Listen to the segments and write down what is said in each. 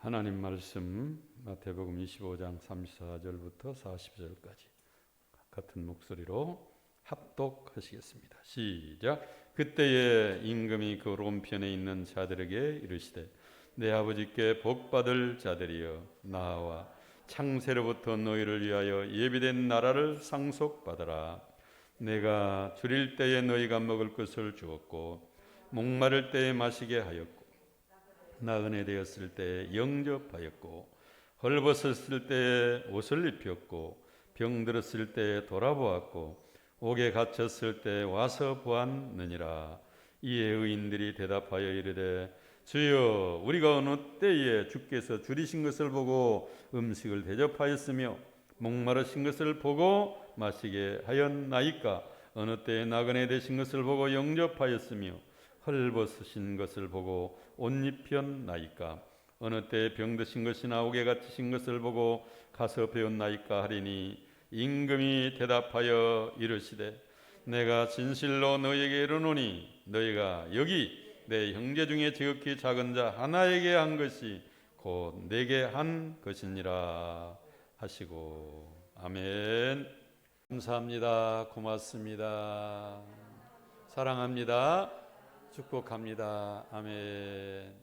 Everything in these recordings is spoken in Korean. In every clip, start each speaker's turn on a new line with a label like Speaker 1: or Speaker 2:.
Speaker 1: 하나님 말씀 마태복음 25장 34절부터 40절까지 같은 목소리로 합독하시겠습니다. 시작. 그때에 임금이 그 오른편에 있는 자들에게 이르시되 내 아버지께 복받을 자들이여 나와 창세로부터 너희를 위하여 예비된 나라를 상속받아라. 내가 줄일 때에 너희가 먹을 것을 주었고 목마를 때에 마시게 하였고 나그네 되었을 때에 영접하였고 헐벗었을 때에 옷을 입혔고 병들었을 때에 돌아보았고 옥에 갇혔을 때에 와서 보았느니라. 이에 의인들이 대답하여 이르되 주여 우리가 어느 때에 주께서 줄이신 것을 보고 음식을 대접하였으며 목마르신 것을 보고 마시게 하였나이까? 어느 때에 나그네 되신 것을 보고 영접하였으며 헐벗으신 것을 보고 옷 입혔나이까? 어느 때에 병드신 것이나 옥에 갇히신 것을 보고 가서 배웠나이까 하리니 임금이 대답하여 이르시되 내가 진실로 너희에게 이르노니 너희가 여기 내 형제 중에 지극히 작은 자 하나에게 한 것이 곧 내게 한 것이니라 하시고. 아멘. 감사합니다. 고맙습니다. 사랑합니다. 축복합니다. 아멘.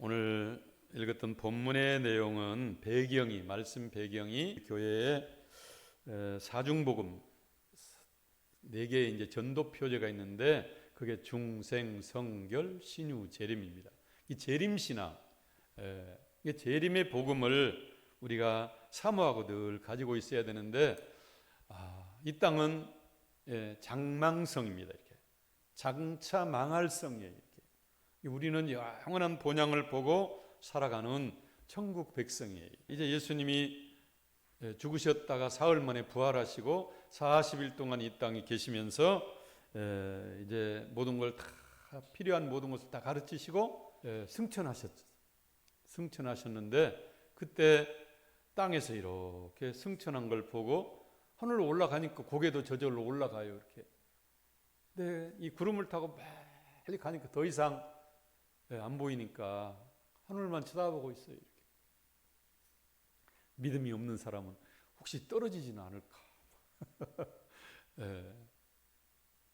Speaker 1: 오늘 읽었던 본문의 내용은 말씀 배경이 교회의 사중복음 4개의 이제 전도 표제가 있는데 그게 중생, 성결, 신유, 재림입니다. 이 재림신앙, 이 재림의 복음을 우리가 사모하고 늘 가지고 있어야 되는데 이 땅은 장망성입니다. 이렇게 장차 망할 성이에요. 이렇게. 우리는 영원한 본향을 보고 살아가는 천국 백성이에요. 이제 예수님이 죽으셨다가 사흘 만에 부활하시고 40일 동안 이 땅에 계시면서 이제 모든 걸 다 필요한 모든 것을 다 가르치시고 승천하셨는데 그때 땅에서 이렇게 승천한 걸 보고 하늘로 올라가니까 고개도 저절로 올라가요. 이렇게. 근데 이 구름을 타고 빨리 가니까 더 이상 안 보이니까 하늘만 쳐다보고 있어요. 이렇게. 믿음이 없는 사람은 혹시 떨어지지는 않을까?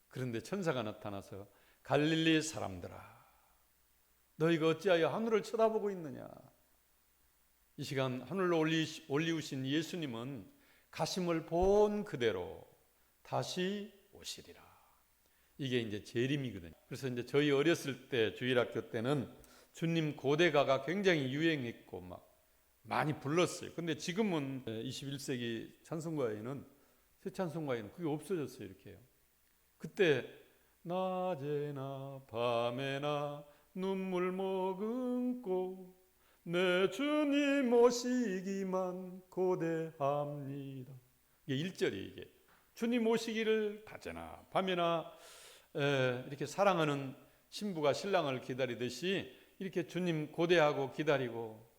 Speaker 1: 그런데 천사가 나타나서 갈릴리 사람들아 너희가 어찌하여 하늘을 쳐다보고 있느냐? 이 시간 하늘로 올리우신 예수님은 가심을 본 그대로 다시 오시리라. 이게 이제 재림이거든요. 그래서 이제 저희 어렸을 때 주일학교 때는 주님 고대가가 굉장히 유행했고 막 많이 불렀어요. 근데 지금은 21세기 찬송가에는 새 찬송가에는 그게 없어졌어요. 이렇게요. 그때 낮에나 밤에나 눈물 머금고 내 주님 오시기만 고대합니다. 이게 1절이 이게 주님 오시기를 낮에나 밤에나 이렇게 사랑하는 신부가 신랑을 기다리듯이 이렇게 주님 고대하고 기다리고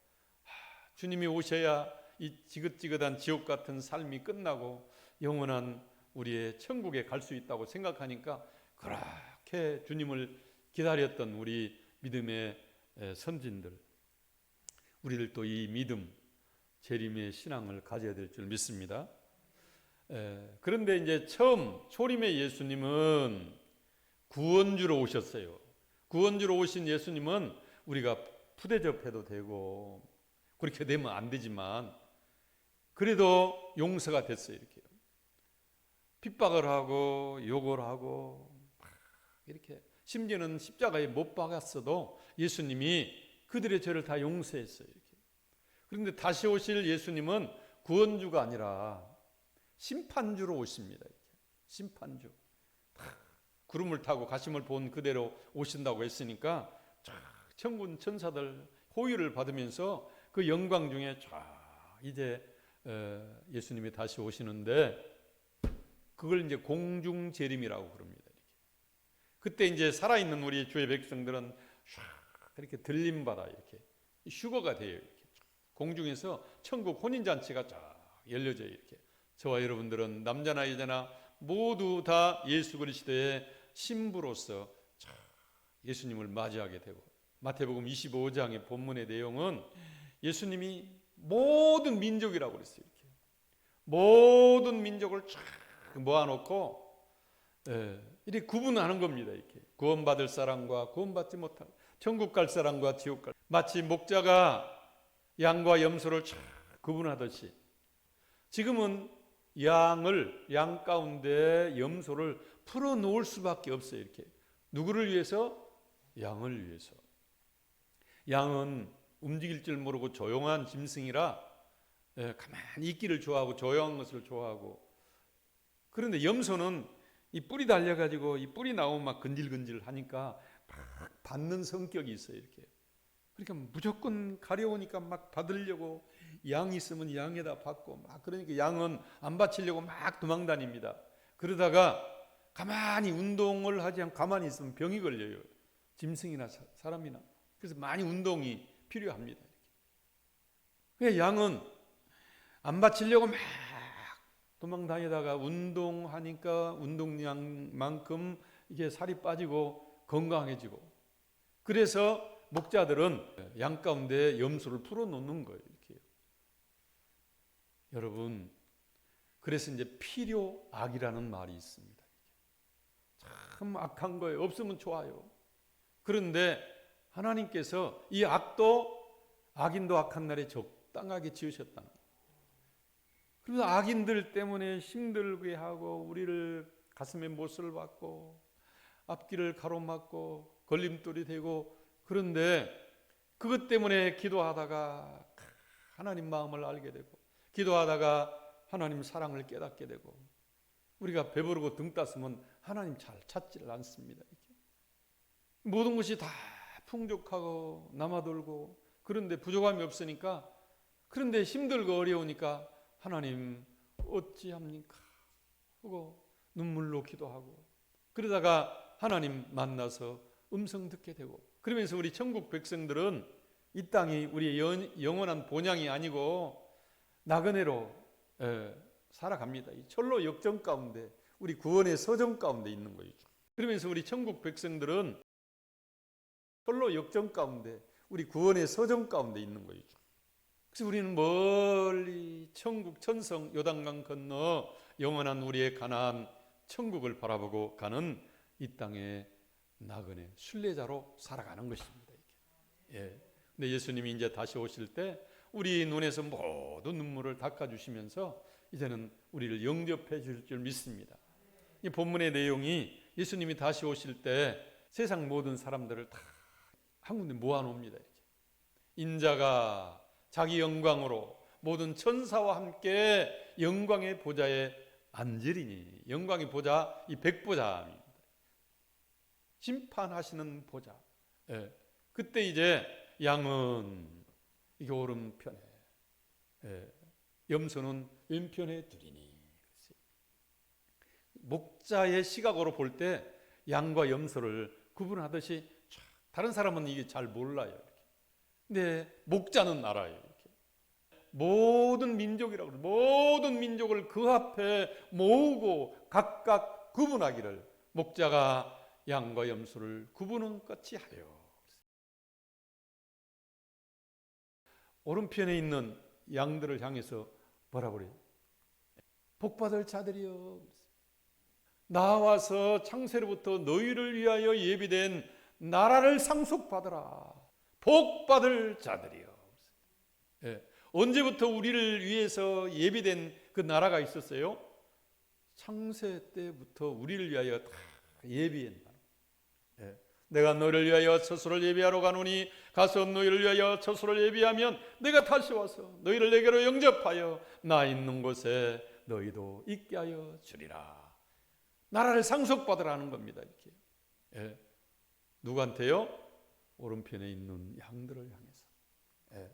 Speaker 1: 주님이 오셔야 이 지긋지긋한 지옥 같은 삶이 끝나고 영원한 우리의 천국에 갈 수 있다고 생각하니까 그렇게 주님을 기다렸던 우리 믿음의 선진들, 우리들도 이 믿음, 재림의 신앙을 가져야 될 줄 믿습니다. 그런데 이제 처음 초림의 예수님은 구원주로 오셨어요. 구원주로 오신 예수님은 우리가 푸대접해도 되고 그렇게 되면 안 되지만 그래도 용서가 됐어요. 이렇게 핍박을 하고 욕을 하고 이렇게 심지어는 십자가에 못 박았어도 예수님이 그들의 죄를 다 용서했어요. 이렇게. 그런데 다시 오실 예수님은 구원주가 아니라 심판주로 오십니다. 이렇게. 심판주. 구름을 타고 가심을 본 그대로 오신다고 했으니까 천군 천사들 호의를 받으면서 그 영광 중에 이제 예수님이 다시 오시는데 그걸 이제 공중 재림이라고 부릅니다. 이렇게. 그때 이제 살아있는 우리 주의 백성들은 이렇게 들림받아 이렇게 휴거가 돼요. 이렇게. 공중에서 천국 혼인잔치가 쫙 열려져요. 이렇게. 저와 여러분들은 남자나 여자나 모두 다 예수 그리스도의 신부로서 예수님을 맞이하게 되고 마태복음 25장의 본문의 내용은 예수님이 모든 민족이라고 그랬어요. 이렇게. 모든 민족을 쫙 모아놓고 이렇게 구분하는 겁니다. 이렇게 구원받을 사람과 구원받지 못할, 천국 갈 사람과 지옥 갈, 마치 목자가 양과 염소를 쫙 구분하듯이 지금은 양 가운데 염소를 풀어놓을 수밖에 없어요. 이렇게 누구를 위해서? 양을 위해서. 양은 움직일 줄 모르고 조용한 짐승이라 가만히 있기를 좋아하고 조용한 것을 좋아하고, 그런데 염소는 이 뿔이 달려가지고 이 뿔이 나오면 막 근질근질 하니까 막 받는 성격이 있어요. 이렇게. 그러니까 무조건 가려우니까 막 받으려고, 양이 있으면 양에다 받고 막, 그러니까 양은 안 받치려고 막 도망다닙니다. 그러다가 가만히 운동을 하지 않고 가만히 있으면 병이 걸려요. 짐승이나 사람이나. 그래서 많이 운동이 필요합니다. 그러니까 양은 안 받치려고 막 도망다니다가 운동하니까 운동량만큼 이게 살이 빠지고 건강해지고, 그래서 목자들은 양 가운데 염소를 풀어놓는 거예요. 이렇게. 여러분, 그래서 이제 필요악이라는 말이 있습니다. 참 악한 거예요. 없으면 좋아요. 그런데 하나님께서 이 악인도 악한 날에 적당하게 지으셨다는 거예요. 그래서 악인들 때문에 힘들게 하고 우리를 가슴에 못을 박고 앞길을 가로막고 걸림돌이 되고, 그런데 그것 때문에 기도하다가 하나님 마음을 알게 되고, 기도하다가 하나님 사랑을 깨닫게 되고, 우리가 배부르고 등 따스면 하나님 잘 찾지를 않습니다. 이렇게. 모든 것이 다 풍족하고 남아돌고, 그런데 부족함이 없으니까, 그런데 힘들고 어려우니까 하나님 어찌합니까 하고 눈물로 기도하고, 그러다가 하나님 만나서 음성 듣게 되고, 그러면서 우리 천국 백성들은 이 땅이 우리의 영원한 본향이 아니고 나그네로 살아갑니다. 이 철로 역정 가운데, 우리 구원의 서정 가운데 있는 거죠. 그러면서 우리 천국 백성들은 철로 역정 가운데, 우리 구원의 서정 가운데 있는 거죠. 그래서 우리는 멀리 천국 천성 요단강 건너 영원한 우리의 가나안 천국을 바라보고 가는 이 땅의 나그네 순례자로 살아가는 것입니다. 이게. 근데 예수님이 이제 다시 오실 때 우리 눈에서 모든 눈물을 닦아주시면서 이제는 우리를 영접해 줄 줄 믿습니다. 이 본문의 내용이 예수님이 다시 오실 때 세상 모든 사람들을 다 한 군데 모아놓습니다. 이렇게. 인자가 자기 영광으로 모든 천사와 함께 영광의 보좌에 앉으리니, 영광의 보좌, 이 백보자입니다. 심판하시는 보좌. 그때 이제 양은 이게 오른편에, 염소는 왼편에 두리니. 목자의 시각으로 볼 때 양과 염소를 구분하듯이, 다른 사람은 이게 잘 몰라요. 이렇게. 근데 목자는 알아요. 이렇게. 모든 민족이라고 그래요. 모든 민족을 그 앞에 모으고 각각 구분하기를 목자가 양과 염소를 구분은 같이 하여. 오른편에 있는 양들을 향해서 뭐라고 그래요? 복받을 자들이여, 나와서 창세로부터 너희를 위하여 예비된 나라를 상속받으라. 복받을 자들이여. 언제부터 우리를 위해서 예비된 그 나라가 있었어요? 창세 때부터 우리를 위하여 다 예비했다. 내가 너희를 위하여 처소를 예비하러 가노니 가서 너희를 위하여 처소를 예비하면 내가 다시 와서 너희를 내게로 영접하여 나 있는 곳에 너희도 있게 하여 주리라. 나라를 상속받으라는 겁니다. 이렇게. 누구한테요? 오른편에 있는 양들을 향해서.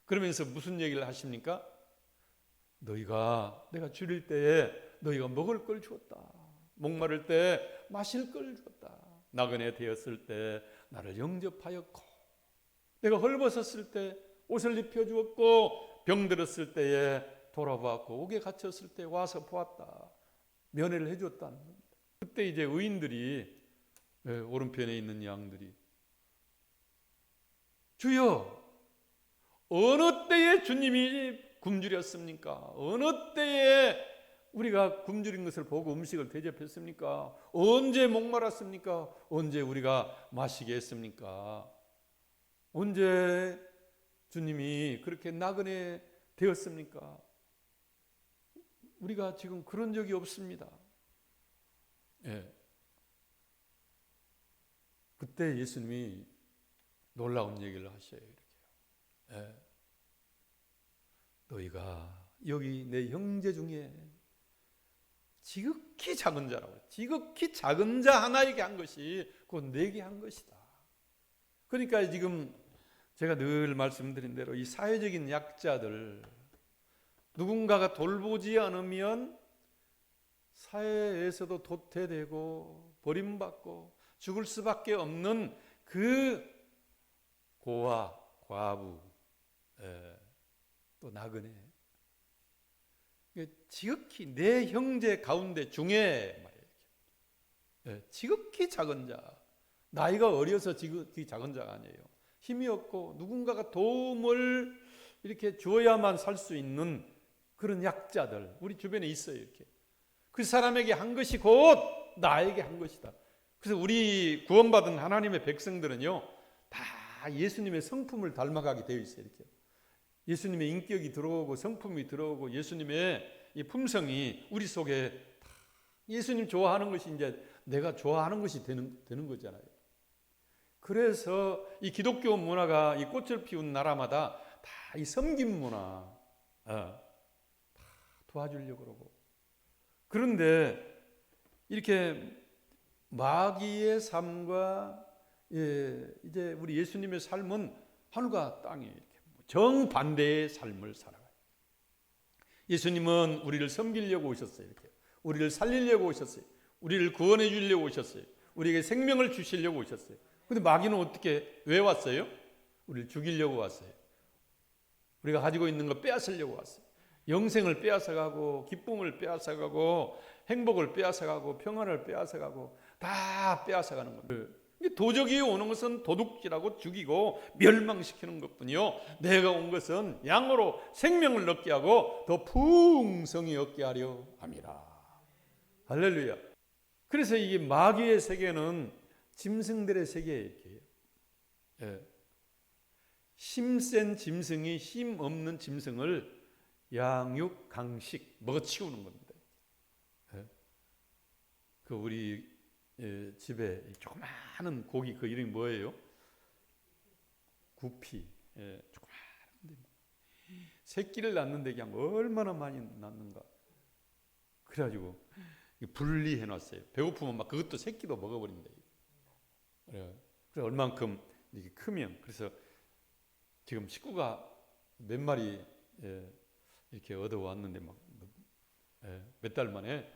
Speaker 1: 그러면서 무슨 얘기를 하십니까? 너희가, 내가 줄일 때에 너희가 먹을 걸 주었다. 목마를 때 마실 걸 주었다. 나그네 되었을 때 나를 영접하였고, 내가 헐벗었을 때 옷을 입혀주었고, 병들었을 때에 돌아보았고, 옥에 갇혔을 때 와서 보았다. 면회를 해줬다는 겁니다. 그때 이제 의인들이, 오른편에 있는 양들이 주여, 어느 때에 주님이 굶주렸습니까? 어느 때에 우리가 굶주린 것을 보고 음식을 대접했습니까? 언제 목말랐습니까? 언제 우리가 마시게 했습니까? 언제 주님이 그렇게 나그네 되었습니까? 우리가 지금 그런 적이 없습니다. 예. 그때 예수님이 놀라운 얘기를 하셔요. 이렇게요. 예. 너희가 여기 내 형제 중에 지극히 작은 자라고, 지극히 작은 자 하나에게 한 것이 곧 내게 한 것이다. 그러니까 지금 제가 늘 말씀드린 대로 이 사회적인 약자들, 누군가가 돌보지 않으면 사회에서도 도태되고 버림받고 죽을 수밖에 없는 그 고아, 과부, 또 나그네, 지극히 내 형제 가운데 중에 지극히 작은 자, 나이가 어려서 지극히 작은 자가 아니에요. 힘이 없고 누군가가 도움을 이렇게 주어야만 살 수 있는 그런 약자들 우리 주변에 있어요. 이렇게 그 사람에게 한 것이 곧 나에게 한 것이다. 그래서 우리 구원받은 하나님의 백성들은요, 다 예수님의 성품을 닮아가게 되어 있어요. 이렇게 예수님의 인격이 들어오고 성품이 들어오고 예수님의 이 품성이 우리 속에 다 예수님 좋아하는 것이 이제 내가 좋아하는 것이 되는 거잖아요. 그래서 이 기독교 문화가 이 꽃을 피운 나라마다 다 이 섬김 문화 다 도와주려고 그러고, 그런데 이렇게 마귀의 삶과 이제 우리 예수님의 삶은 하늘과 땅이 정반대의 삶을 살아가요. 예수님은 우리를 섬기려고 오셨어요. 이렇게 우리를 살리려고 오셨어요. 우리를 구원해 주려고 오셨어요. 우리에게 생명을 주시려고 오셨어요. 근데 마귀는 어떻게 왜 왔어요? 우리를 죽이려고 왔어요. 우리가 가지고 있는 거 빼앗으려고 왔어요. 영생을 빼앗아가고 기쁨을 빼앗아가고 행복을 빼앗아가고 평안을 빼앗아가고 다 빼앗아가는 거예요. 도적이 오는 것은 도둑질하고 죽이고 멸망시키는 것뿐이요, 내가 온 것은 양으로 생명을 얻게 하고 더 풍성히 얻게 하려 함이라. 할렐루야. 그래서 이게 마귀의 세계는 짐승들의 세계에 이렇게 힘센 짐승이 힘 없는 짐승을 양육 강식 먹어치우는 건데, 그 우리 집에 조그마한 고기 그 이름이 뭐예요? 구피. 조그마한데 새끼를 낳는데 그냥 얼마나 많이 낳는가. 그래가지고 분리해 놨어요. 배고프면 막 그것도 새끼도 먹어버린다. 그래 얼만큼 이렇게 크면, 그래서 지금 식구가 몇 마리 이렇게 얻어왔는데 막 몇 달 만에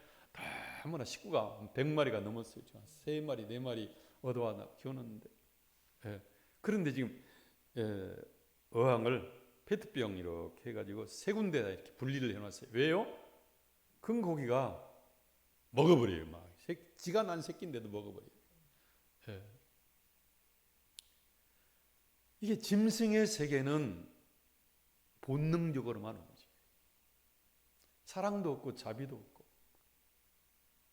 Speaker 1: 다문화 식구가 100마리가 넘었어요. 3마리, 4마리 얻어와 키우는데, 그런데 지금 어항을 페트병 이렇게 해가지고 3군데다 이렇게 분리를 해놨어요. 왜요? 큰 고기가 먹어버려요. 막 지가 난 새끼인데도 먹어버려요. 이게 짐승의 세계는 본능적으로만 움직여요. 사랑도 없고 자비도 없고.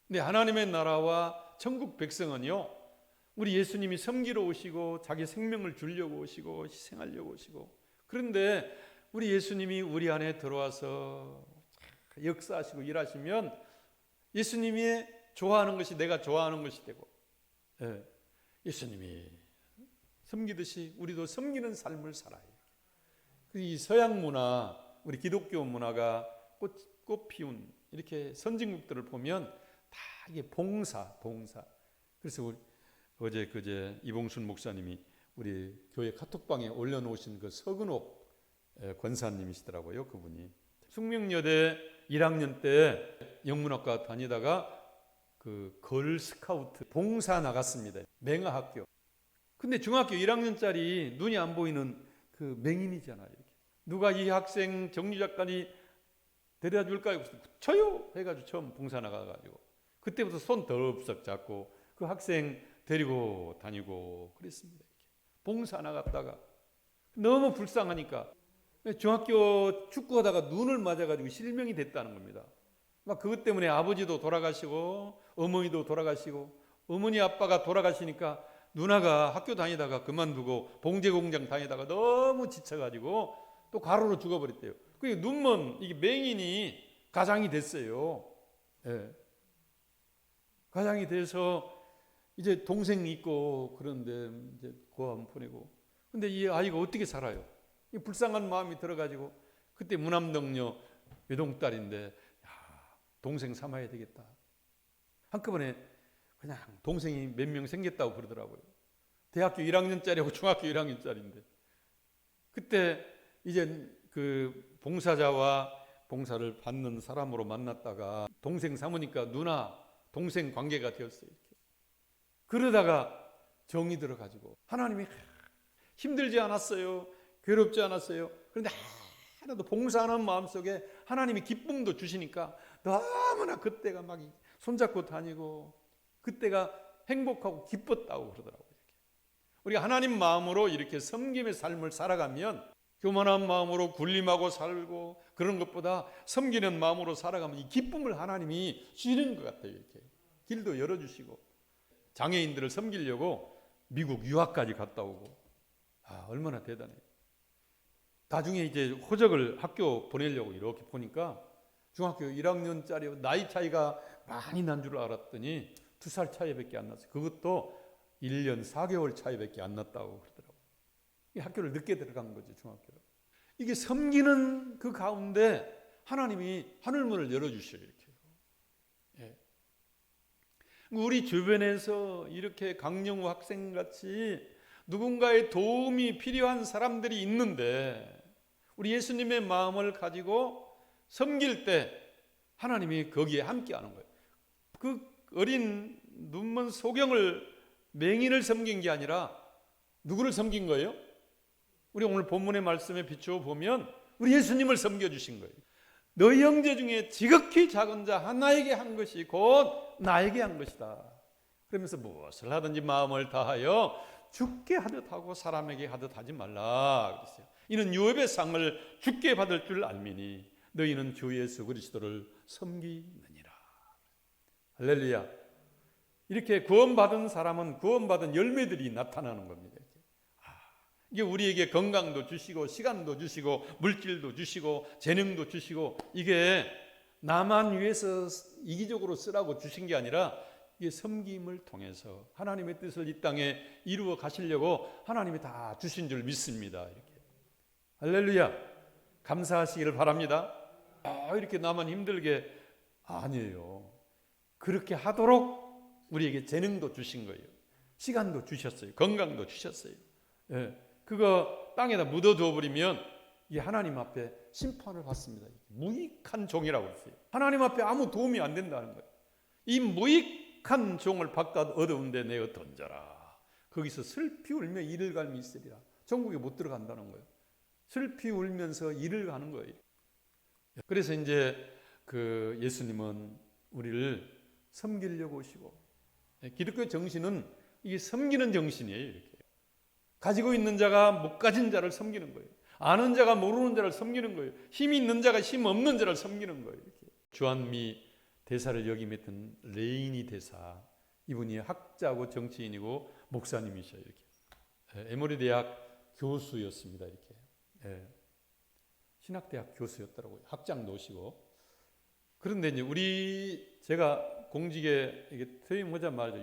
Speaker 1: 근데 하나님의 나라와 천국 백성은요, 우리 예수님이 섬기러 오시고 자기 생명을 주려고 오시고 희생하려고 오시고, 그런데 우리 예수님이 우리 안에 들어와서 역사하시고 일하시면 예수님이 좋아하는 것이 내가 좋아하는 것이 되고, 예수님이 섬기듯이 우리도 섬기는 삶을 살아요. 이 서양 문화, 우리 기독교 문화가 꽃 피운 이렇게 선진국들을 보면 다 이게 봉사. 그래서 우리 어제 그제 이봉순 목사님이 우리 교회 카톡방에 올려놓으신 그 서근옥 권사님이시더라고요. 그분이 숙명여대 1학년 때 영문학과 다니다가 그 걸스카우트 봉사 나갔습니다. 맹아학교. 근데 중학교 1학년짜리 눈이 안 보이는 그 맹인이잖아요. 이렇게. 누가 이 학생 정유 작가니 데려다 줄까요? 저요! 해가지고 처음 봉사 나가가지고 그때부터 손 덜썩 잡고 그 학생 데리고 다니고 그랬습니다. 이렇게. 봉사 나갔다가 너무 불쌍하니까 중학교 축구하다가 눈을 맞아가지고 실명이 됐다는 겁니다. 막 그것 때문에 아버지도 돌아가시고 어머니도 돌아가시고 어머니 아빠가 돌아가시니까 누나가 학교 다니다가 그만두고 봉제 공장 다니다가 너무 지쳐가지고 또 과로로 죽어버렸대요. 그 눈먼 이게 맹인이 가장이 됐어요. 예. 가장이 돼서 이제 동생이 있고 그런데 이제 고아원 보내고 근데 이 아이가 어떻게 살아요? 이 불쌍한 마음이 들어가지고 그때 무남동녀 외동딸인데 야, 동생 삼아야 되겠다. 한꺼번에 그냥 동생이 몇 명 생겼다고 그러더라고요. 대학교 1학년짜리하고 중학교 1학년짜리인데 그때 이제 그 봉사자와 봉사를 받는 사람으로 만났다가 동생 삼으니까 누나 동생 관계가 되었어요. 이렇게. 그러다가 정이 들어가지고 하나님이 힘들지 않았어요. 괴롭지 않았어요. 그런데 하나도 봉사하는 마음속에 하나님이 기쁨도 주시니까 너무나 그때가 막 손잡고 다니고 그때가 행복하고 기뻤다고 그러더라고요. 우리가 하나님 마음으로 이렇게 섬김의 삶을 살아가면 교만한 마음으로 군림하고 살고 그런 것보다 섬기는 마음으로 살아가면 이 기쁨을 하나님이 주시는 것 같아요. 이렇게 길도 열어주시고 장애인들을 섬기려고 미국 유학까지 갔다 오고 얼마나 대단해요. 나중에 이제 호적을 학교 보내려고 이렇게 보니까 중학교 1학년짜리 나이 차이가 많이 난 줄 알았더니 2살 차이밖에 안 났어요. 그것도 1년 4개월 차이밖에 안 났다고 그러더라고요. 이 학교를 늦게 들어간 거죠, 중학교를. 이게 섬기는 그 가운데 하나님이 하늘문을 열어주셔요, 이렇게. 예. 우리 주변에서 이렇게 강영우 학생같이 누군가의 도움이 필요한 사람들이 있는데 우리 예수님의 마음을 가지고 섬길 때 하나님이 거기에 함께하는 거예요. 그 어린 눈먼 소경을 맹인을 섬긴 게 아니라 누구를 섬긴 거예요? 우리 오늘 본문의 말씀에 비추어 보면 우리 예수님을 섬겨주신 거예요. 너희 형제 중에 지극히 작은 자 하나에게 한 것이 곧 나에게 한 것이다. 그러면서 무엇을 하든지 마음을 다하여 주께 하듯 하고 사람에게 하듯 하지 말라 그랬어요. 이는 유업의 상을 주께 받을 줄 알미니 너희는 주 예수 그리스도를 섬기느니라. 할렐루야. 이렇게 구원받은 사람은 구원받은 열매들이 나타나는 겁니다. 이게 우리에게 건강도 주시고 시간도 주시고 물질도 주시고 재능도 주시고 이게 나만 위해서 이기적으로 쓰라고 주신 게 아니라 이게 섬김을 통해서 하나님의 뜻을 이 땅에 이루어 가시려고 하나님이 다 주신 줄 믿습니다. 이렇게. 할렐루야. 감사하시기를 바랍니다. 이렇게 나만 힘들게 아니에요. 그렇게 하도록 우리에게 재능도 주신 거예요. 시간도 주셨어요. 건강도 주셨어요. 예. 그거 땅에다 묻어두어 버리면 이게 하나님 앞에 심판을 받습니다. 무익한 종이라고 했어요. 하나님 앞에 아무 도움이 안 된다는 거예요. 이 무익한 종을 바깥 어두운데 내어 던져라. 거기서 슬피 울며 이를 갈미 있으리라. 천국에 못 들어간다는 거예요. 슬피 울면서 이를 가는 거예요. 그래서 이제 그 예수님은 우리를 섬기려고 오시고 기독교 정신은 이게 섬기는 정신이에요. 이렇게. 가지고 있는 자가 못 가진 자를 섬기는 거예요. 아는 자가 모르는 자를 섬기는 거예요. 힘이 있는 자가 힘 없는 자를 섬기는 거예요. 이렇게. 주한미 대사를 역임했던 레이니 대사, 이분이 학자고 정치인이고 목사님이셔요. 이렇게. 에모리 대학 교수였습니다. 이렇게. 신학대학 교수였더라고요. 학장도 오시고. 그런데 이제 제가 공직에 퇴임하자마자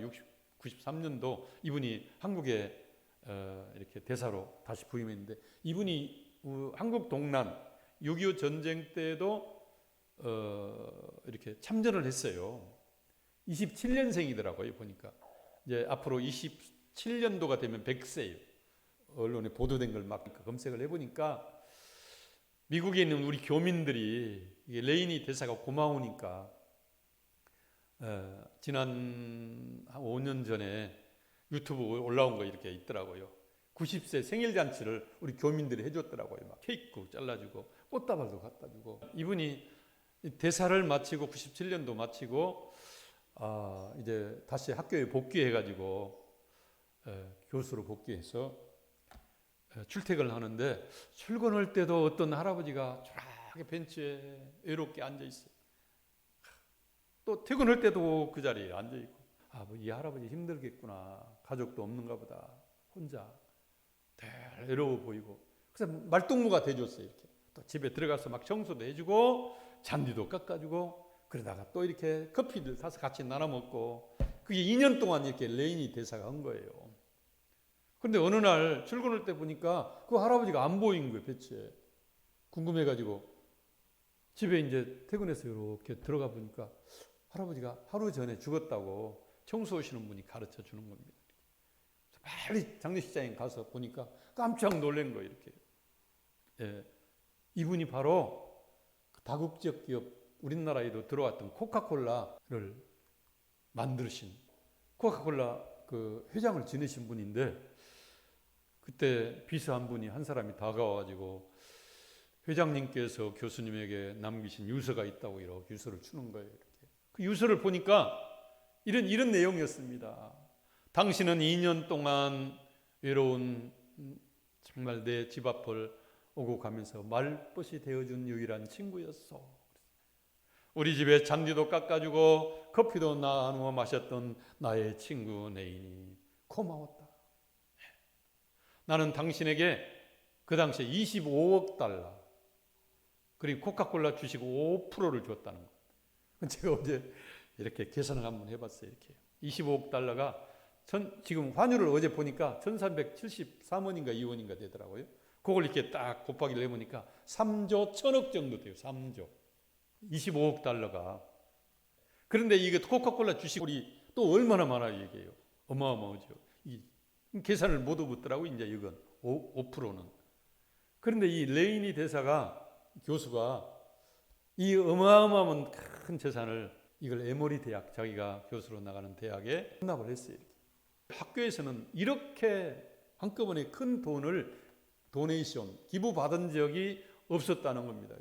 Speaker 1: 93년도 이분이 한국에 이렇게 대사로 다시 부임했는데 이분이 한국 동란 6.25 전쟁 때도 이렇게 참전을 했어요. 27년생이더라고요. 보니까 이제 앞으로 27년도가 되면 100세예요. 언론에 보도된 걸 막 검색을 해보니까 미국에 있는 우리 교민들이 레이니 대사가 고마우니까 지난 한 5년 전에 유튜브 올라온 거 이렇게 있더라고요. 90세 생일 잔치를 우리 교민들이 해줬더라고요. 막 케이크 잘라주고 꽃다발도 갖다 주고. 이분이 대사를 마치고 97년도 마치고 이제 다시 학교에 복귀해가지고 교수로 복귀해서 출퇴근을 하는데 출근할 때도 어떤 할아버지가 조용하게 벤치에 외롭게 앉아 있어요. 또 퇴근할 때도 그 자리에 앉아 있고, 뭐 이 할아버지 힘들겠구나. 가족도 없는가 보다. 혼자 늘 외로워 보이고. 그래서 말동무가 돼줬어요. 이렇게 또 집에 들어가서 막 청소도 해주고 잔디도 깎아주고, 그러다가 또 이렇게 커피를 사서 같이 나눠 먹고, 그게 2년 동안 이렇게 레이니 대사가 한 거예요. 그런데 어느 날 출근할 때 보니까 그 할아버지가 안 보인 거예요. 벤치에. 궁금해가지고 집에 이제 퇴근해서 이렇게 들어가 보니까 할아버지가 하루 전에 죽었다고 청소하시는 분이 가르쳐 주는 겁니다. 빨리 장례식장에 가서 보니까 깜짝 놀란 거예요. 이렇게. 예, 이분이 바로 다국적 기업, 우리나라에도 들어왔던 코카콜라를 만드신, 코카콜라 그 회장을 지내신 분인데, 그때 비서 한 분이, 한 사람이 다가와가지고 회장님께서 교수님에게 남기신 유서가 있다고 이렇게 유서를 주는 거예요. 이렇게. 그 유서를 보니까 이런 내용이었습니다. 당신은 2년 동안 외로운, 정말 내 집 앞을 오고 가면서 말벗이 되어준 유일한 친구였어. 우리 집에 잔디도 깎아주고 커피도 나누어 마셨던 나의 친구 네인이 고마웠다. 나는 당신에게 그 당시에 25억 달러 그리고 코카콜라 주식 5%를 줬다는 것. 제가 어제 이렇게 계산을 한번 해봤어요. 이렇게 25억 달러가 지금 환율을 어제 보니까 1373원인가 2원인가 되더라고요. 그걸 이렇게 딱 곱하기를 해보니까 3조 1000억 정도 돼요. 3조 25억 달러가. 그런데 이게 코카콜라 주식이 또 얼마나 많아요. 이게요. 어마어마하죠. 이 계산을 못 해봤더라고. 이제 이건 5%는. 그런데 이 레이니 대사가, 교수가 이 어마어마한 큰 재산을, 이걸 에모리 대학, 자기가 교수로 나가는 대학에 헌납을 했어요. 이렇게. 학교에서는 이렇게 한꺼번에 큰 돈을 도네이션, 기부받은 적이 없었다는 겁니다.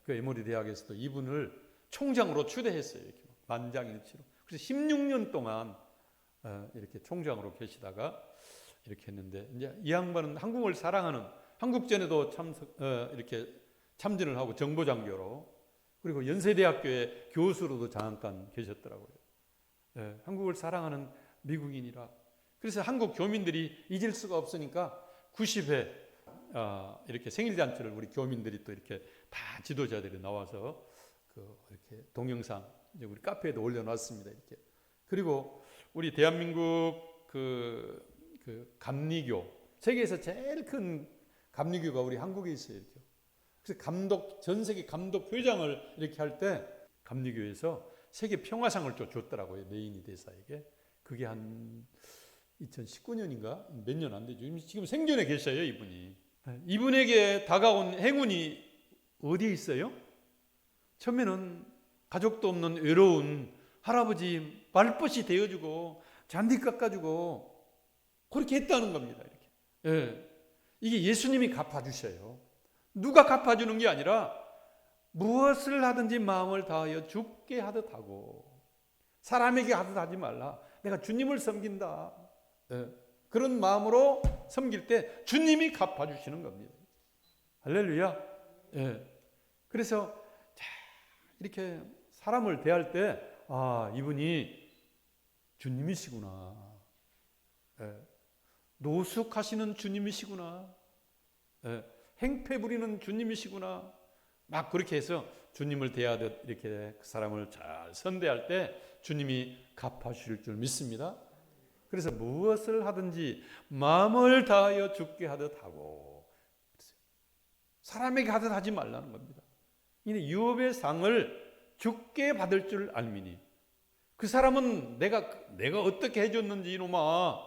Speaker 1: 그 에모리 대학에서도 이분을 총장으로 추대했어요. 이렇게 만장일치로. 그래서 16년 동안 이렇게 총장으로 계시다가 이렇게 했는데, 이제 이 양반은 한국을 사랑하는, 한국전에도 이렇게 참전을 하고 정보장교로, 그리고 연세대학교의 교수로도 잠깐 계셨더라고요. 한국을 사랑하는 미국인이라. 그래서 한국 교민들이 잊을 수가 없으니까 90회 이렇게 생일잔치를 우리 교민들이 또 이렇게 다 지도자들이 나와서 이렇게 동영상 이제 우리 카페에도 올려놨습니다. 이렇게. 그리고 우리 대한민국 그 감리교, 세계에서 제일 큰 감리교가 우리 한국에 있어요. 이렇게. 그래서 전 세계 감독 회장을 이렇게 할 때 감리교에서 세계 평화상을 줬더라고요. 네인이 대사에게. 그게 한 2019년인가 몇 년 안 되죠. 지금 생전에 계셔요, 이분이. 이분에게 다가온 행운이 어디에 있어요? 처음에는 가족도 없는 외로운 할아버지 말벗이 되어주고 잔디 깎아주고 그렇게 했다는 겁니다. 이렇게. 이게 예수님이 갚아주셔요. 누가 갚아주는 게 아니라 무엇을 하든지 마음을 다하여 주께 하듯 하고, 사람에게 하듯 하지 말라. 내가 주님을 섬긴다. 그런 마음으로 섬길 때 주님이 갚아주시는 겁니다. 할렐루야. 그래서 이렇게 사람을 대할 때, 이분이 주님이시구나. 노숙하시는 주님이시구나. 행패 부리는 주님이시구나. 막 그렇게 해서 주님을 대하듯 이렇게 그 사람을 잘 선대할 때 주님이 갚아주실 줄 믿습니다. 그래서 무엇을 하든지 마음을 다하여 주께 하듯 하고, 사람에게 하듯 하지 말라는 겁니다. 이는 유업의 상을 주께 받을 줄 알미니. 그 사람은 내가 어떻게 해줬는지, 이놈아,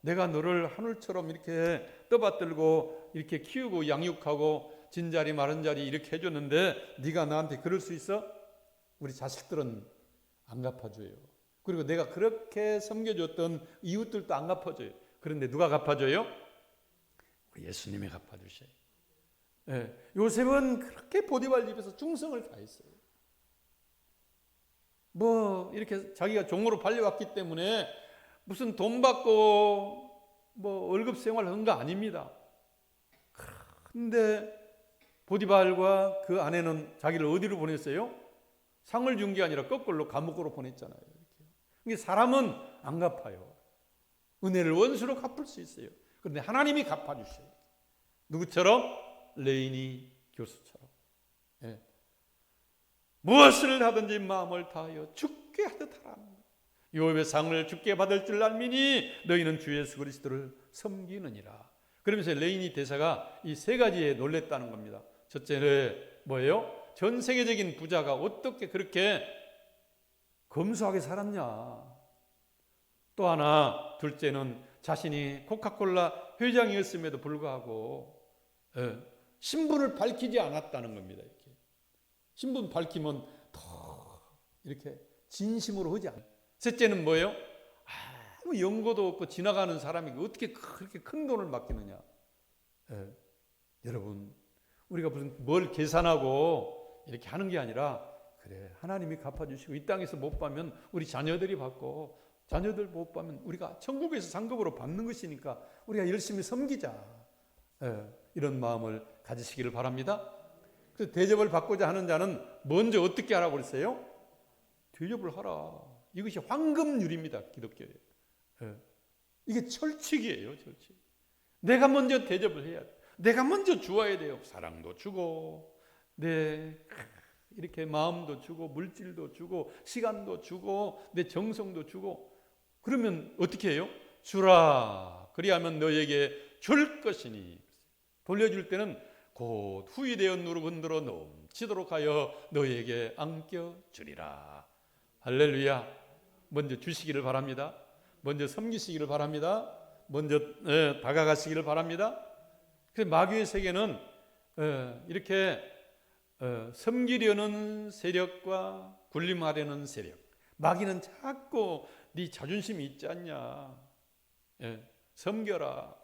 Speaker 1: 내가 너를 하늘처럼 이렇게 떠받들고 이렇게 키우고 양육하고 진자리 마른자리 이렇게 해줬는데 네가 나한테 그럴 수 있어? 우리 자식들은 안 갚아줘요. 그리고 내가 그렇게 섬겨줬던 이웃들도 안 갚아줘요. 그런데 누가 갚아줘요? 예수님이 갚아주셔요. 요셉은 그렇게 보디발 집에서 충성을 다했어요. 뭐 이렇게 자기가 종으로 팔려왔기 때문에 무슨 돈 받고 뭐 월급 생활을 한 거 아닙니다. 근데 보디발과 그 아내는 자기를 어디로 보냈어요? 상을 준 게 아니라 거꾸로 감옥으로 보냈잖아요. 이게 사람은 안 갚아요. 은혜를 원수로 갚을 수 있어요. 그런데 하나님이 갚아주셔요. 누구처럼? 레이니 교수처럼. 예. 무엇을 하든지 마음을 다하여 죽게 하듯 하라. 유업의 상을 죽게 받을 줄 알미니 너희는 주 예수 그리스도를 섬기느니라. 그러면서 레이니 대사가 이 세 가지에 놀랬다는 겁니다. 첫째는 뭐예요? 전 세계적인 부자가 어떻게 그렇게 검소하게 살았냐. 또 하나, 둘째는 자신이 코카콜라 회장이었음에도 불구하고 신분을 밝히지 않았다는 겁니다. 이렇게. 신분 밝히면 더 이렇게 진심으로 하지 않아요. 셋째는 뭐예요? 아무 연고도 없고 지나가는 사람이 어떻게 그렇게 큰 돈을 맡기느냐. 여러분, 우리가 무슨 뭘 계산하고 이렇게 하는 게 아니라, 그래, 하나님이 갚아주시고 이 땅에서 못 받으면 우리 자녀들이 받고, 자녀들 못 받으면 우리가 천국에서 상급으로 받는 것이니까 우리가 열심히 섬기자. 이런 마음을 가지시기를 바랍니다. 그래서 대접을 받고자 하는 자는 먼저 어떻게 하라고 그랬어요? 대접을 하라. 이것이 황금률입니다. 기독교에. 이게 철칙이에요. 철칙. 내가 먼저 대접을 해야 돼. 내가 먼저 주어야 돼요. 사랑도 주고, 이렇게 마음도 주고, 물질도 주고, 시간도 주고, 내 정성도 주고. 그러면 어떻게 해요? 주라. 그리하면 너에게 줄 것이니. 돌려줄 때는 곧 후이되어 누룩 흔들어 넘치도록 하여 너에게 안겨주리라. 할렐루야. 먼저 주시기를 바랍니다. 먼저 섬기시기를 바랍니다. 먼저 다가가시기를 바랍니다. 그래서 마귀의 세계는 이렇게 섬기려는 세력과 군림하려는 세력. 마귀는 자꾸 네 자존심이 있지 않냐. 섬겨라.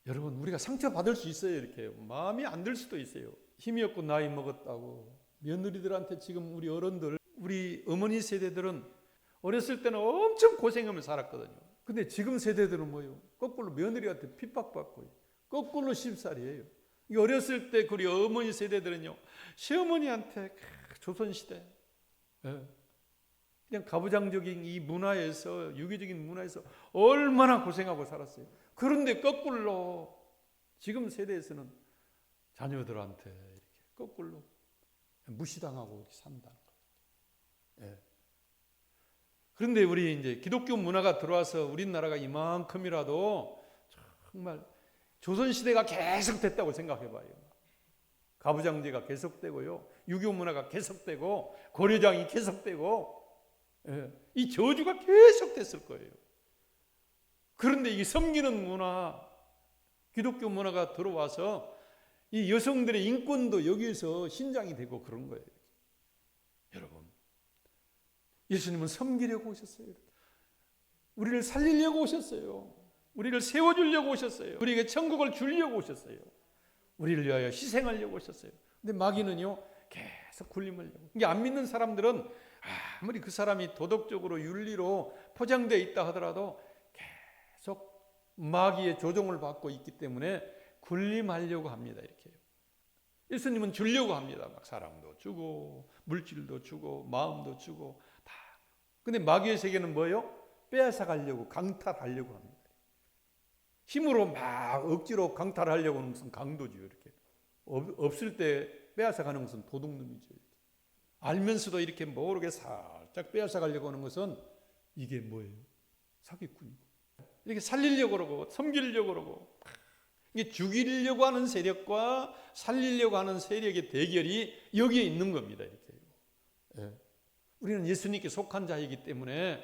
Speaker 1: 여러분, 우리가 상처받을 수 있어요. 이렇게 마음이 안 들 수도 있어요. 힘이 없고 나이 먹었다고 며느리들한테 지금 우리 어른들, 우리 어머니 세대들은 어렸을 때는 엄청 고생하면서 살았거든요. 근데 지금 세대들은 뭐예요? 거꾸로 며느리한테 핍박받고 거꾸로 쉽살이에요. 어렸을 때 우리 어머니 세대들은요, 시어머니한테 조선시대 그냥 가부장적인 이 문화에서, 유교적인 문화에서 얼마나 고생하고 살았어요. 그런데 거꾸로 지금 세대에서는 자녀들한테 이렇게 거꾸로 무시당하고 이렇게 산다는 거예요. 그런데 우리 이제 기독교 문화가 들어와서 우리나라가 이만큼이라도 정말 조선시대가 계속됐다고 생각해봐요. 가부장제가 계속되고요, 유교 문화가 계속되고, 고려장이 계속되고, 이 저주가 계속됐을 거예요. 그런데 이 섬기는 문화, 기독교 문화가 들어와서 이 여성들의 인권도 여기에서 신장이 되고 그런 거예요. 여러분, 예수님은 섬기려고 오셨어요. 우리를 살리려고 오셨어요. 우리를 세워주려고 오셨어요. 우리에게 천국을 주려고 오셨어요. 우리를 위하여 희생하려고 오셨어요. 근데 마귀는요, 계속 굴림하려고. 이게 안 믿는 사람들은 아무리 그 사람이 도덕적으로 윤리로 포장되어 있다 하더라도 계속 마귀의 조종을 받고 있기 때문에 굴림하려고 합니다. 이렇게요. 예수님은 주려고 합니다. 막 사랑도 주고, 물질도 주고, 마음도 주고 다. 근데 마귀의 세계는 뭐예요? 빼앗아 가려고, 강탈하려고 합니다. 힘으로 막 억지로 강탈하려고 하는 것은 강도죠. 이렇게 없을 때 빼앗아 가는 것은 도둑놈이죠. 이렇게. 알면서도 이렇게 모르게 살짝 빼앗아 가려고 하는 것은 이게 뭐예요? 사기꾼이고. 이렇게 살리려고 그러고 섬기려고 그러고, 이게 죽이려고 하는 세력과 살리려고 하는 세력의 대결이 여기에 있는 겁니다. 이렇게. 우리는 예수님께 속한 자이기 때문에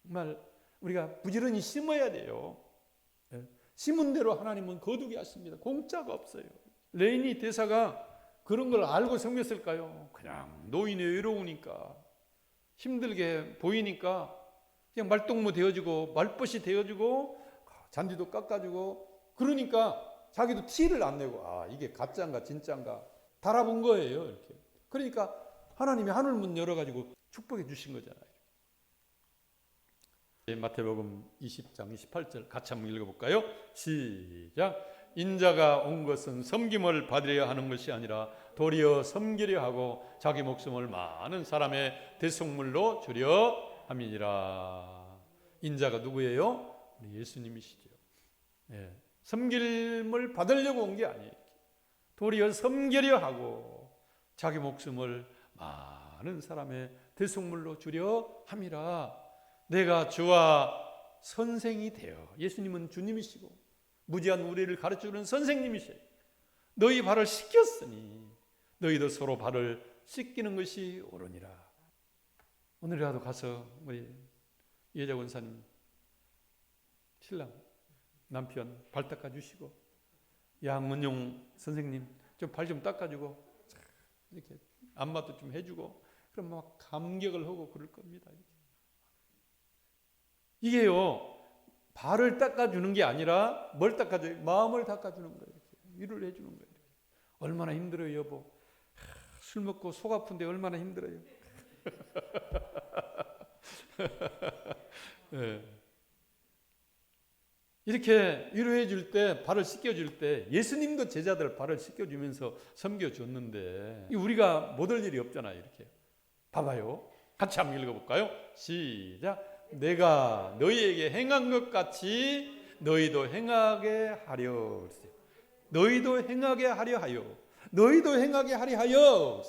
Speaker 1: 정말 우리가 부지런히 심어야 돼요. 심은 대로 하나님은 거두게 하십니다. 공짜가 없어요. 레이니 대사가 그런 걸 알고 섬겼을까요? 그냥 노인이 외로우니까, 힘들게 보이니까 그냥 말동무 되어주고, 말벗이 되어주고, 잔디도 깎아주고, 그러니까 자기도 티를 안 내고, 이게 가짜인가 진짜인가 달아본 거예요. 이렇게. 그러니까 하나님이 하늘문 열어가지고 축복해 주신 거잖아요. 마태복음 20장 28절 같이 한번 읽어볼까요? 시작. 인자가 온 것은 섬김을 받으려 하는 것이 아니라 도리어 섬기려 하고 자기 목숨을 많은 사람의 대속물로 주려 함이니라. 인자가 누구예요? 우리 예수님이시죠. 예. 섬김을 받으려고 온 게 아니에요. 도리어 섬기려 하고 자기 목숨을 많은 사람의 대속물로 주려 함이라. 내가 주와 선생이 되어, 예수님은 주님이시고 무지한 우리를 가르치는 선생님이세요. 너희 발을 씻겼으니 너희도 서로 발을 씻기는 것이 옳으니라. 오늘이라도 가서 우리 예자 권사님 신랑 남편 발 닦아주시고, 양문용 선생님 좀 발 좀 닦아주고, 이렇게 안마도 좀 해주고, 그럼 막 감격을 하고 그럴 겁니다. 이게요, 발을 닦아주는 게 아니라 뭘 닦아줘요? 마음을 닦아주는 거예요. 이렇게. 위로를 해주는 거예요. 이렇게. 얼마나 힘들어요, 여보. 술 먹고 속 아픈데 얼마나 힘들어요. 네. 이렇게 위로해 줄 때, 발을 씻겨줄 때 예수님도 제자들 발을 씻겨주면서 섬겨줬는데 우리가 못할 일이 없잖아요. 이렇게 봐봐요. 같이 한번 읽어볼까요? 시작. 내가 너희에게 행한 것 같이 너희도 행하게 하려. 너희도 행하게 하려 하여. 너희도 행하게 하려 하여.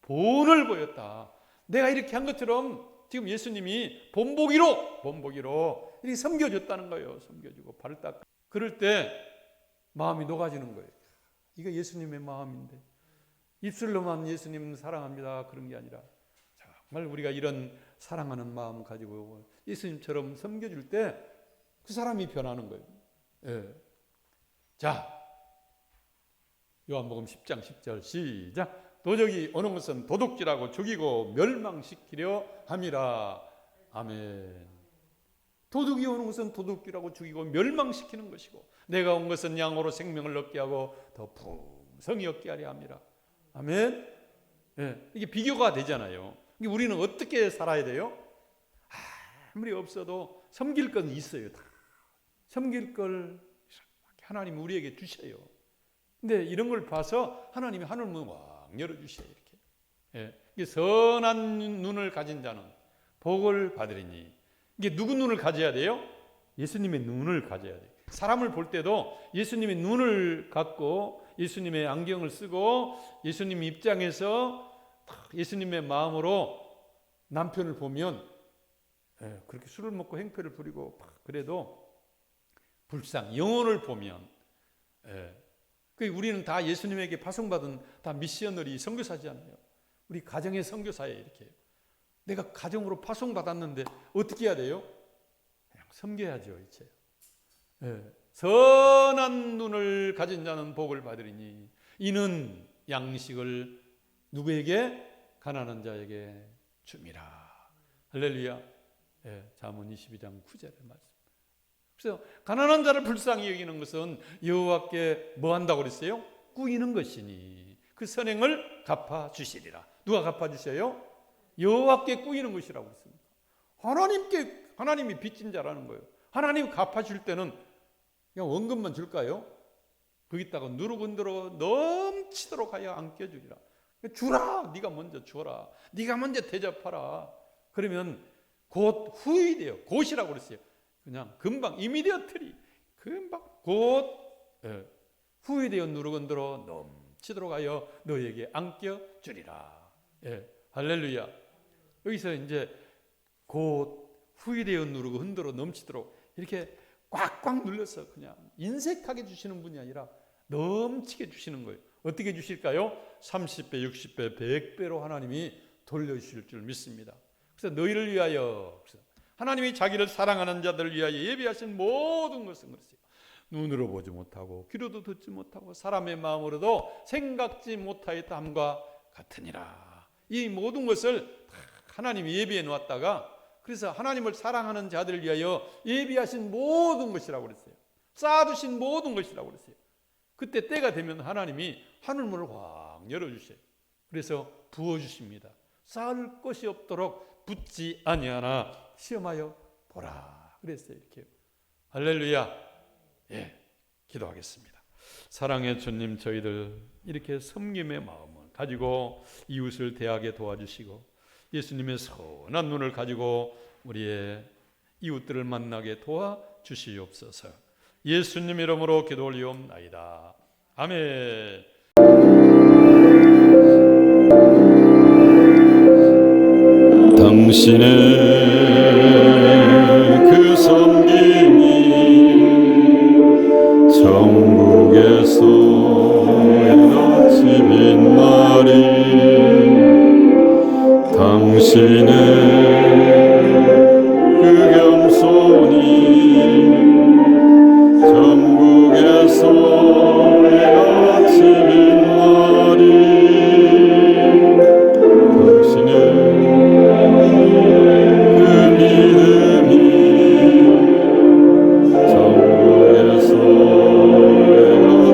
Speaker 1: 본을 보였다. 내가 이렇게 한 것처럼 지금 예수님이 본보기로 이렇게 섬겨줬다는 거예요. 섬겨주고 발을 닦고. 그럴 때 마음이 녹아지는 거예요. 이거 예수님의 마음인데 입술로만 예수님 사랑합니다 그런 게 아니라 정말 우리가 이런 사랑하는 마음 가지고 예수님처럼 섬겨줄 때 그 사람이 변하는 거예요. 예. 자, 요한복음 10장 10절 시작. 도적이 오는 것은 도둑질하고 죽이고 멸망시키려 함이라. 아멘. 도둑이 오는 것은 도둑질하고 죽이고 멸망시키는 것이고 내가 온 것은 양으로 생명을 얻게 하고 더 풍성히 얻게 하려 함이라. 아멘. 예. 이게 비교가 되잖아요. 우리는 어떻게 살아야 돼요? 아무리 없어도 섬길 건 있어요. 다. 섬길 걸 하나님 우리에게 주셔요. 근데 이런 걸 봐서 하나님이 하늘문 왕 열어주셔요. 이렇게. 예. 선한 눈을 가진 자는 복을 받으리니. 이게 누구 눈을 가져야 돼요? 예수님의 눈을 가져야 돼요. 사람을 볼 때도 예수님의 눈을 갖고 예수님의 안경을 쓰고 예수님 입장에서 예수님의 마음으로 남편을 보면 그렇게 술을 먹고 행패를 부리고 그래도 불쌍 영혼을 보면 우리는 다 예수님에게 파송받은 다 미셔너리 선교사잖아요. 우리 가정의 선교사에 이렇게 내가 가정으로 파송받았는데 어떻게 해야 돼요? 그냥 섬겨야죠. 이제 선한 눈을 가진 자는 복을 받으리니 이는 양식을 누구에게? 가난한 자에게 줍니다. 할렐루야. 잠언 22장 9절의 말씀. 그래서 가난한 자를 불쌍히 여기는 것은 여호와께 뭐 한다고 그랬어요? 꾸이는 것이니 그 선행을 갚아주시리라. 누가 갚아주셔요? 여호와께 꾸이는 것이라고 했습니다. 하나님이 빚진 자라는 거예요. 하나님 갚아줄 때는 그냥 원금만 줄까요? 거기다가 누르건드러 넘치도록 하여 안겨주리라. 주라. 네가 먼저 줘라. 네가 먼저 대접하라. 그러면 곧 후이돼요. 곧이라고 그랬어요. 그냥 금방 이미디어트리 금방 곧 후이되어 누르건드러 넘치도록 하여 너에게 안겨주리라. 할렐루야. 여기서 이제 곧 후이되어 누르고 흔들어 넘치도록 이렇게 꽉꽉 눌러서 그냥 인색하게 주시는 분이 아니라 넘치게 주시는 거예요. 어떻게 주실까요? 30배, 60배, 100배로 하나님이 돌려주실 줄 믿습니다. 그래서 너희를 위하여 하나님이 자기를 사랑하는 자들을 위하여 예비하신 모든 것은 그렇어요. 눈으로 보지 못하고 귀로도 듣지 못하고 사람의 마음으로도 생각지 못하였다함과 같으니라. 이 모든 것을 하나님이 예비해 놓았다가 그래서 하나님을 사랑하는 자들을 위하여 예비하신 모든 것이라고 그랬어요. 쌓아두신 모든 것이라고 그랬어요. 그때 때가 되면 하나님이 하늘문을 확 열어주세요. 그래서 부어주십니다. 쌓을 것이 없도록 붓지 아니하나 시험하여 보라. 그랬어요. 이렇게. 할렐루야. 기도하겠습니다. 사랑의 주님, 저희들 이렇게 섬김의 마음을 가지고 이웃을 대하게 도와주시고 예수님의 선한 눈을 가지고 우리의 이웃들을 만나게 도와주시옵소서. 예수님 이름으로 기도 올리옵나이다. 아멘. 당신의 그 섬김이 천국에서 에너지 빛나리. 당신의 그 겸손이 천국에서 에너지 빛나리. 당신의 그 믿음이 천국에서 에너지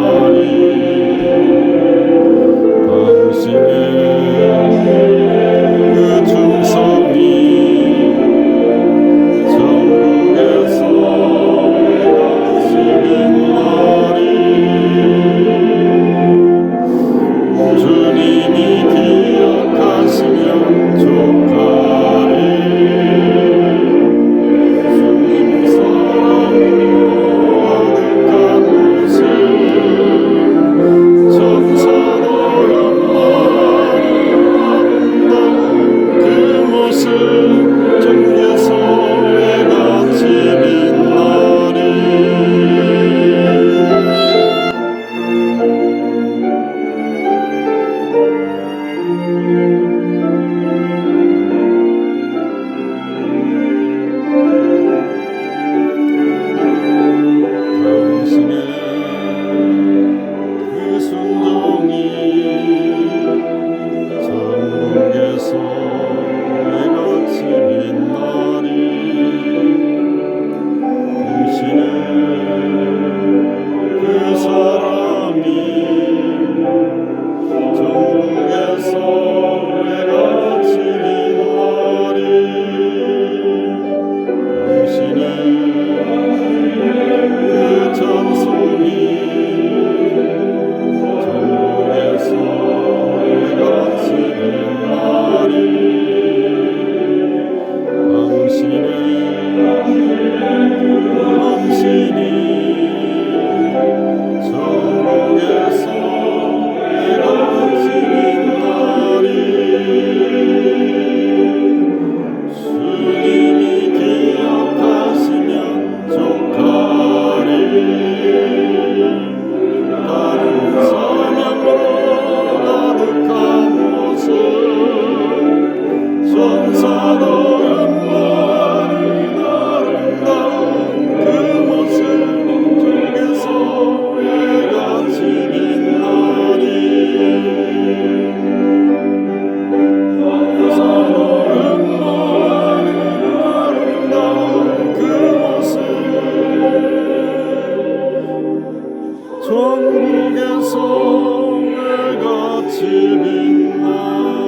Speaker 1: 빛나리. 당신의 그 충성이 천국에서 에너지 빛나리. 주님이 기억하시면 족하리. 주님 사랑으로 가득한 곳에 천사로 연만이 아름다운 그 모습 천국에서 해같이 빛나리. 당신의 그 순종이 천국에서 해같이 빛나리. 당신의 그 사랑이 천국에서 해같이 빛나리. 당신의 그 찬송이 천국에서 해같이 빛나리. 당신의 헌신이 천국에서 해같이 빛나리. 주님이 기억하시면 족하리. 다른 사명으로 가득한 모습 천사도 연만이 아름다운 그 모습 천국에서 해같이 빛나리. 천사도 연만이 아름다운 그 모습 천국에서 해같이 빛나리.